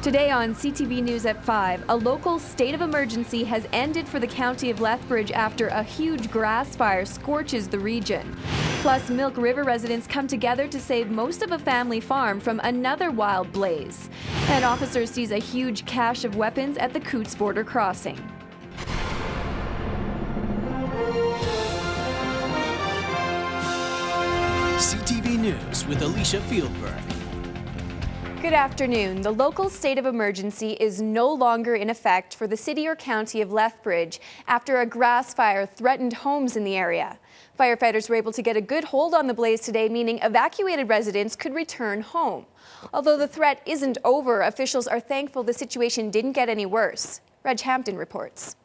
Today on CTV News at 5, a local state of emergency has ended for the county of Lethbridge after a huge grass fire scorches the region. Plus, Milk River residents come together to save most of a family farm from another wild blaze. And officers seize a huge cache of weapons at the Coots border crossing. CTV News with Alicia Fieldberg. Good afternoon. The local state of emergency is no longer in effect for the city or county of Lethbridge after a grass fire threatened homes in the area. Firefighters were able to get a good hold on the blaze today, meaning evacuated residents could return home. Although the threat isn't over, officials are thankful the situation didn't get any worse. Reg Hampton reports.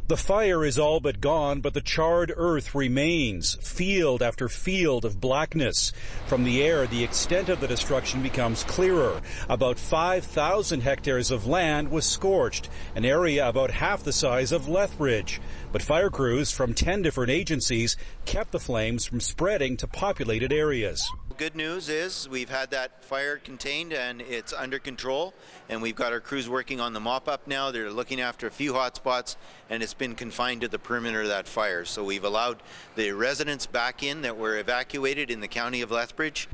The fire is all but gone, but the charred earth remains, field after field of blackness. From the air, the extent of the destruction becomes clearer. About 5,000 hectares of land was scorched, an area about half the size of Lethbridge. But fire crews from 10 different agencies kept the flames from spreading to populated areas. Good news is we've had that fire contained and it's under control, and we've got our crews working on the mop-up now. They're looking after a few hot spots, and it's been confined to the perimeter of that fire. So we've allowed the residents back in that were evacuated in the county of Lethbridge.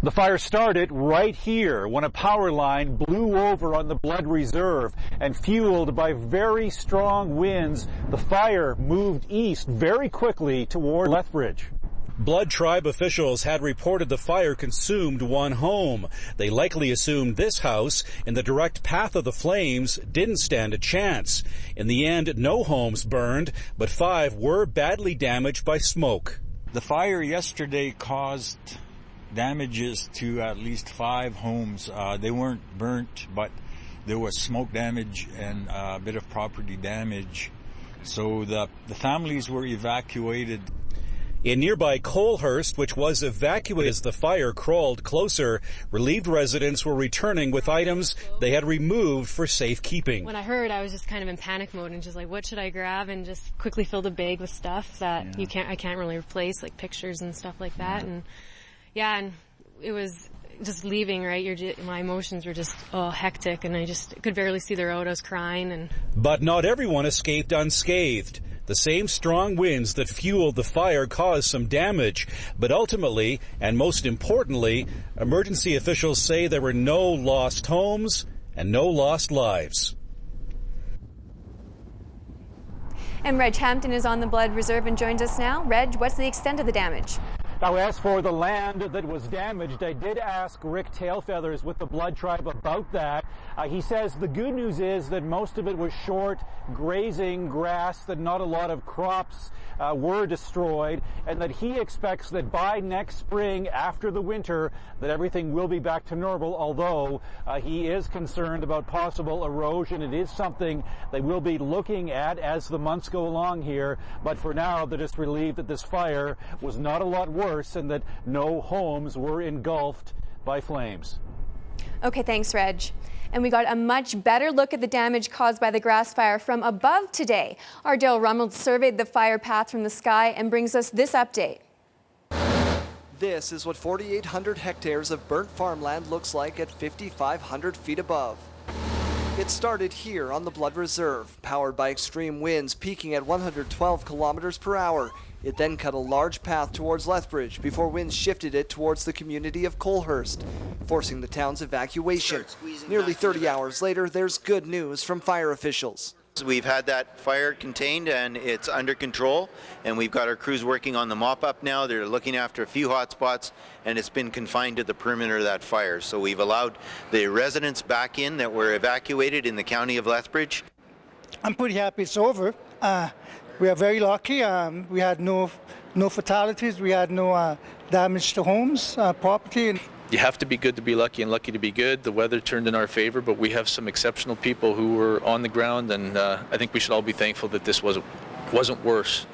The fire started right here when a power line blew over on the Blood Reserve, and fueled by very strong winds, the fire moved east very quickly toward Lethbridge. Blood Tribe officials had reported the fire consumed one home. They likely assumed this house, in the direct path of the flames, didn't stand a chance. In the end, no homes burned, but 5 were badly damaged by smoke. The fire yesterday caused damages to at least 5 homes. They weren't burnt, but there was smoke damage and a bit of property damage. So the families were evacuated. In nearby Colehurst, which was evacuated as the fire crawled closer, relieved residents were returning with items they had removed for safekeeping. When I heard, I was just kind of in panic mode and just like, what should I grab? And just quickly filled a bag with stuff that I can't really replace, like pictures and stuff like that. And and it was just leaving, right? My emotions were just hectic, and I just could barely see the road. I was crying. But not everyone escaped unscathed. The same strong winds that fueled the fire caused some damage, but ultimately, and most importantly, emergency officials say there were no lost homes and no lost lives. And Reg Hampton is on the Blood Reserve and joins us now. Reg, what's the extent of the damage? Now, as for the land that was damaged, I did ask Rick Tailfeathers with the Blood Tribe about that. He says the good news is that most of it was short, grazing grass, that not a lot of crops were destroyed, and that he expects that by next spring, after the winter, that everything will be back to normal, although he is concerned about possible erosion. It is something they will be looking at as the months go along here, but for now, they're just relieved that this fire was not a lot worse and that no homes were engulfed by flames. Okay, thanks, Reg. And we got a much better look at the damage caused by the grass fire from above today. Our Dale Rummel surveyed the fire path from the sky and brings us this update. This is what 4,800 hectares of burnt farmland looks like at 5,500 feet above. It started here on the Blood Reserve, powered by extreme winds peaking at 112 kilometers per hour. It then cut a large path towards Lethbridge before winds shifted it towards the community of Colehurst, forcing the town's evacuation. Nearly 30 hours later, there's good news from fire officials. We've had that fire contained and it's under control, and we've got our crews working on the mop-up now. They're looking after a few hot spots, and it's been confined to the perimeter of that fire. So we've allowed the residents back in that were evacuated in the county of Lethbridge. I'm pretty happy it's over. We are very lucky. We had no fatalities. We had no damage to homes, property. You have to be good to be lucky and lucky to be good. The weather turned in our favor, but we have some exceptional people who were on the ground, and I think we should all be thankful that this was wasn't worse,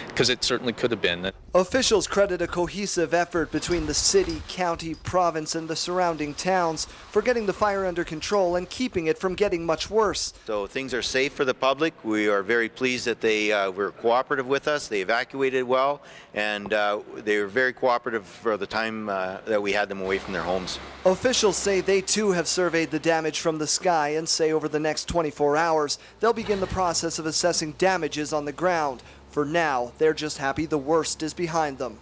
because it certainly could have been. Officials credit a cohesive effort between the city, county, province, and the surrounding towns for getting the fire under control and keeping it from getting much worse. So things are safe for the public. We are very pleased that they were cooperative with us. They evacuated well, and they were very cooperative for the time that we had them away from their homes. Officials say they too have surveyed the damage from the sky and say over the next 24 hours they'll begin the process of assessing damages on the ground. For now, they're just happy the worst is behind them.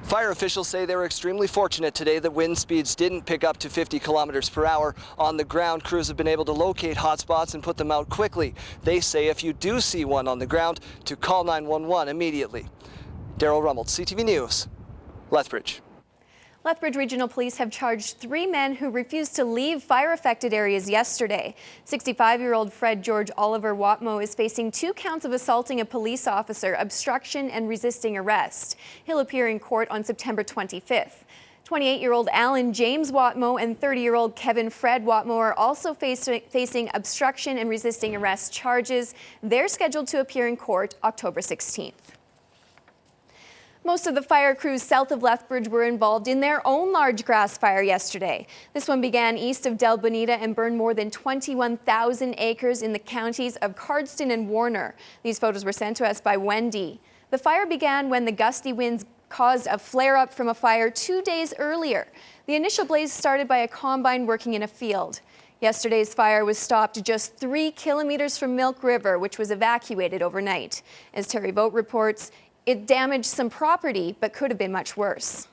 Fire officials say they were extremely fortunate today that wind speeds didn't pick up to 50 kilometers per hour. On the ground, crews have been able to locate hotspots and put them out quickly. They say if you do see one on the ground, to call 911 immediately. Daryl Rummel, CTV News, Lethbridge. Lethbridge Regional Police have charged 3 men who refused to leave fire-affected areas yesterday. 65-year-old Fred George Oliver Watmo is facing 2 counts of assaulting a police officer, obstruction, and resisting arrest. He'll appear in court on September 25th. 28-year-old Alan James Watmo and 30-year-old Kevin Fred Watmo are also facing obstruction and resisting arrest charges. They're scheduled to appear in court October 16th. Most of the fire crews south of Lethbridge were involved in their own large grass fire yesterday. This one began east of Del Bonita and burned more than 21,000 acres in the counties of Cardston and Warner. These photos were sent to us by Wendy. The fire began when the gusty winds caused a flare-up from a fire 2 days earlier. The initial blaze started by a combine working in a field. Yesterday's fire was stopped just 3 kilometers from Milk River, which was evacuated overnight. As Terry Vogt reports, it damaged some property, but could have been much worse.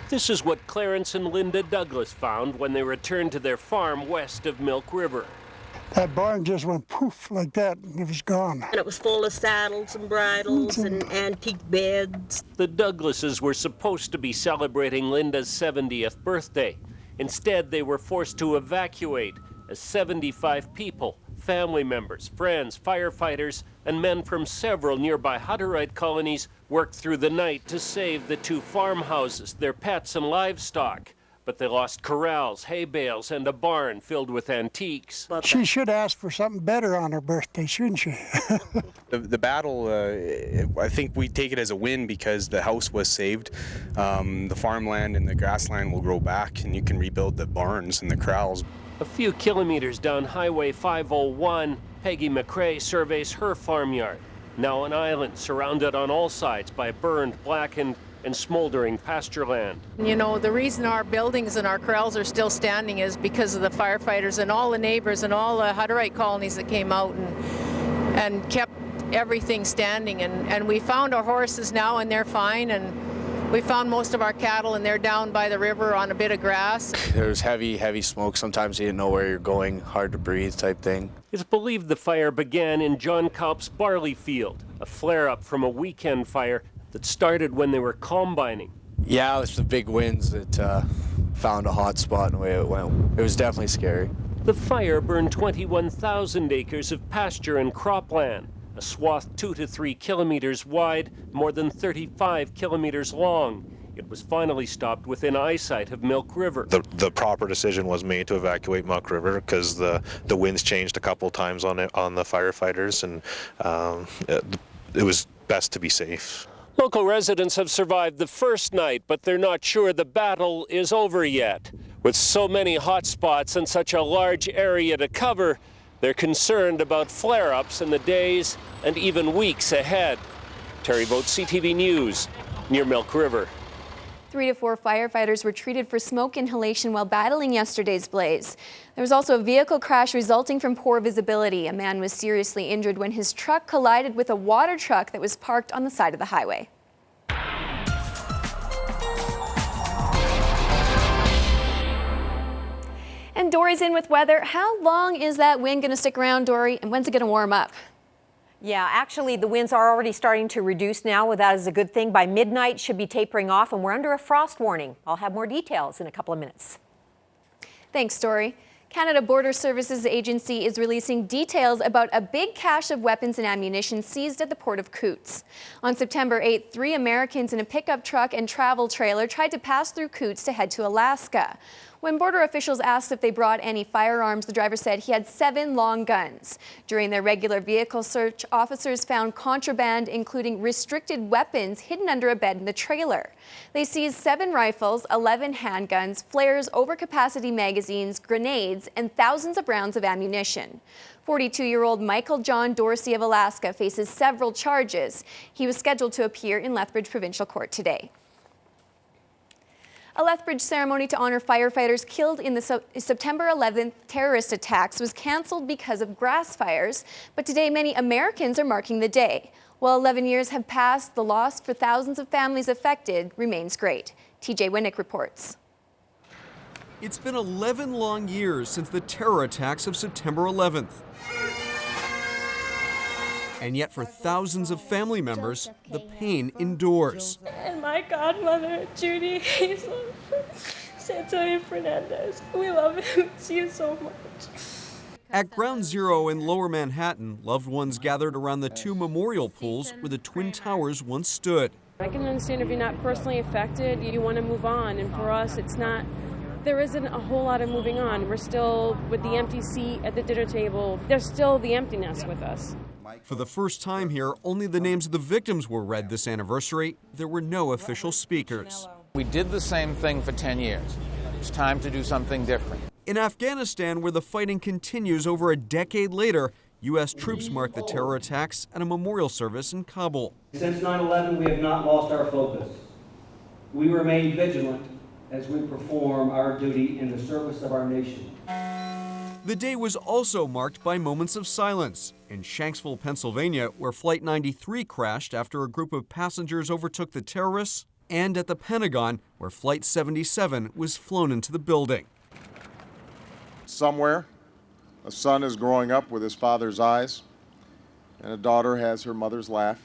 This is what Clarence and Linda Douglas found when they returned to their farm west of Milk River. That barn just went poof like that, and it was gone. And it was full of saddles and bridles and antique beds. The Douglases were supposed to be celebrating Linda's 70th birthday. Instead, they were forced to evacuate as 75 people, family members, friends, firefighters, and men from several nearby Hutterite colonies worked through the night to save the 2 farmhouses, their pets and livestock. But they lost corrals, hay bales, and a barn filled with antiques. She should ask for something better on her birthday, shouldn't she? The battle, I think we take it as a win because the house was saved. The farmland and the grassland will grow back, and you can rebuild the barns and the corrals. A few kilometers down Highway 501, Peggy McRae surveys her farmyard, now an island surrounded on all sides by burned, blackened, and smoldering pasture land. You know, the reason our buildings and our corrals are still standing is because of the firefighters and all the neighbors and all the Hutterite colonies that came out and kept everything standing. And we found our horses now, and they're fine, and we found most of our cattle, and they're down by the river on a bit of grass. There's heavy smoke. Sometimes you didn't know where you're going, hard to breathe type thing. It's believed the fire began in John Kalp's barley field, a flare-up from a weekend fire that started when they were combining. Yeah, it's the big winds that found a hot spot and the way it went. It was definitely scary. The fire burned 21,000 acres of pasture and cropland, a swath 2 to 3 kilometers wide, more than 35 kilometers long. It was finally stopped within eyesight of Milk River. The proper decision was made to evacuate Milk River because the winds changed a couple times on the firefighters, and it was best to be safe. Local residents have survived the first night, but they're not sure the battle is over yet. With so many hot spots and such a large area to cover, they're concerned about flare-ups in the days and even weeks ahead. Terry Vogt, CTV News, near Milk River. 3 to 4 firefighters were treated for smoke inhalation while battling yesterday's blaze. There was also a vehicle crash resulting from poor visibility. A man was seriously injured when his truck collided with a water truck that was parked on the side of the highway. And Dory's in with weather. How long is that wind going to stick around, Dory, and when's it going to warm up? Yeah, actually, the winds are already starting to reduce now. Well, that is a good thing. By midnight, should be tapering off, and we're under a frost warning. I'll have more details in a couple of minutes. Thanks, Dory. Canada Border Services Agency is releasing details about a big cache of weapons and ammunition seized at the port of Coutts. On September 8th, 3 Americans in a pickup truck and travel trailer tried to pass through Coutts to head to Alaska. When border officials asked if they brought any firearms, the driver said he had 7 long guns. During their regular vehicle search, officers found contraband, including restricted weapons hidden under a bed in the trailer. They seized 7 rifles, 11 handguns, flares, overcapacity magazines, grenades, and thousands of rounds of ammunition. 42-year-old Michael John Dorsey of Alaska faces several charges. He was scheduled to appear in Lethbridge Provincial Court today. A Lethbridge ceremony to honor firefighters killed in the September 11th terrorist attacks was canceled because of grass fires, but today many Americans are marking the day. While 11 years have passed, the loss for thousands of families affected remains great. TJ Winnick reports. It's been 11 long years since the terror attacks of September 11th. And yet for thousands of family members, the pain endures. And my godmother, Judy Hazel Santoya Fernandez. We love him. See you so much. At Ground Zero in Lower Manhattan, loved ones gathered around the 2 memorial pools where the Twin Towers once stood. I can understand if you're not personally affected, you want to move on. And for us, there isn't a whole lot of moving on. We're still with the empty seat at the dinner table. There's still the emptiness with us. For the first time here, only the names of the victims were read this anniversary. There were no official speakers. We did the same thing for 10 years. It's time to do something different. In Afghanistan, where the fighting continues over a decade later, U.S. troops marked the terror attacks at a memorial service in Kabul. Since 9/11, we have not lost our focus. We remain vigilant as we perform our duty in the service of our nation. The day was also marked by moments of silence. In Shanksville, Pennsylvania, where Flight 93 crashed after a group of passengers overtook the terrorists, and at the Pentagon, where Flight 77 was flown into the building. Somewhere, a son is growing up with his father's eyes, and a daughter has her mother's laugh.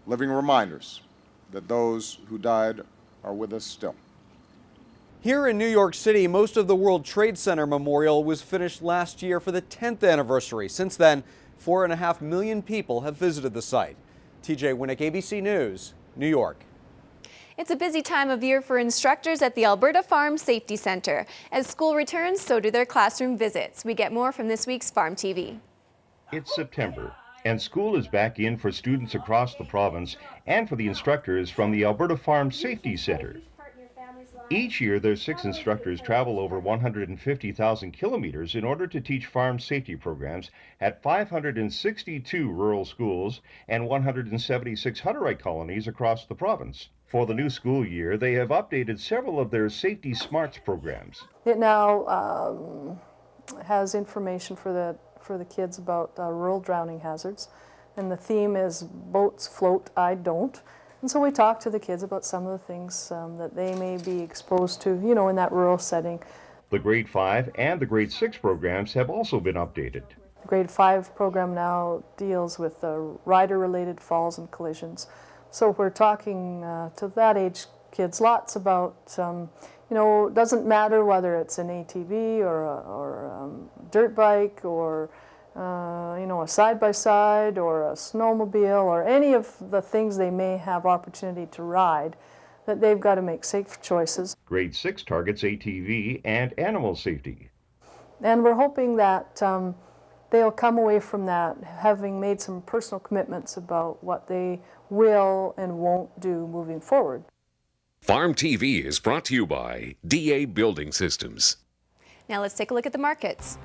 Living reminders that those who died are with us still. Here in New York City, most of the World Trade Center Memorial was finished last year for the 10th anniversary. Since then, 4.5 million people have visited the site. TJ Winnick, ABC News, New York. It's a busy time of year for instructors at the Alberta Farm Safety Centre. As school returns, so do their classroom visits. We get more from this week's Farm TV. It's September, and school is back in for students across the province and for the instructors from the Alberta Farm Safety Centre. Each year, their 6 instructors travel over 150,000 kilometers in order to teach farm safety programs at 562 rural schools and 176 Hutterite colonies across the province. For the new school year, they have updated several of their Safety Smarts programs. It now has information for the kids about rural drowning hazards, and the theme is boats float, I don't. And so we talk to the kids about some of the things that they may be exposed to, in that rural setting. The grade 5 and the grade 6 programs have also been updated. The grade 5 program now deals with rider-related falls and collisions. So we're talking to that age kids lots about, it doesn't matter whether it's an ATV or a dirt bike or a side-by-side or a snowmobile or any of the things they may have opportunity to ride, that they've got to make safe choices. Grade 6 targets ATV and animal safety. And we're hoping that they'll come away from that having made some personal commitments about what they will and won't do moving forward. Farm TV is brought to you by DA Building Systems. Now let's take a look at the markets.